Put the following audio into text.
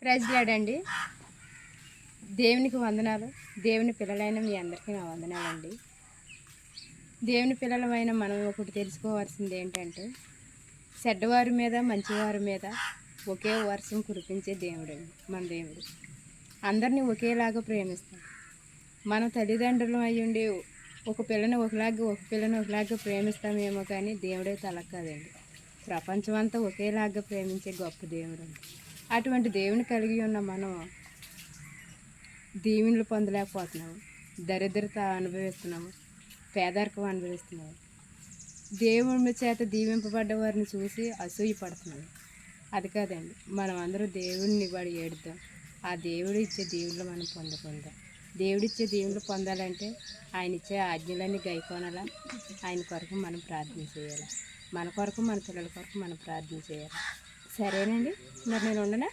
Praise lord అండి. దేవునికి వందనాలు. దేవుని పిల్లలైన మీ అందరికీ నా వందనాలండి. దేవుని పిల్లలమైన మనం ఒకటి తెలుసుకోవాల్సింది ఏంటంటే, చెడ్డవారి మీద మంచివారి మీద ఒకే వర్షం కురిపించే దేవుడండి మన దేవుడు. అందరినీ ఒకేలాగా ప్రేమిస్తాం. మనం తల్లిదండ్రులు అయ్యుండి ఒక పిల్లని ఒకలాగా ప్రేమిస్తామేమో కానీ దేవుడైతే అలా కాదండి. ప్రపంచం అంతా ఒకేలాగా ప్రేమించే గొప్ప దేవుడు. అటువంటి దేవుని కలిగి ఉన్న మనం దీవెనలు పొందలేకపోతున్నాము, దరిద్రత అనుభవిస్తున్నాము, పేదరికం అనుభవిస్తున్నాము. దేవుని చేత దీవింపబడ్డ వారిని చూసి అసూయపడుతున్నాము. అది కాదండి, మనం అందరూ దేవుడిని వాడు ఏడుద్దాం. ఆ దేవుడు ఇచ్చే దీవులు మనం పొందుకుందాం. దేవుడిచ్చే దీవులు పొందాలంటే ఆయన ఇచ్చే ఆజ్ఞలన్నీ గైకోనాలా. ఆయన కొరకు మనం ప్రార్థన చేయాలి. మన కొరకు మన పిల్లల కొరకు మనం ప్రార్థన చేయాలి. సరేనండి, మరి నేను ఉండనా?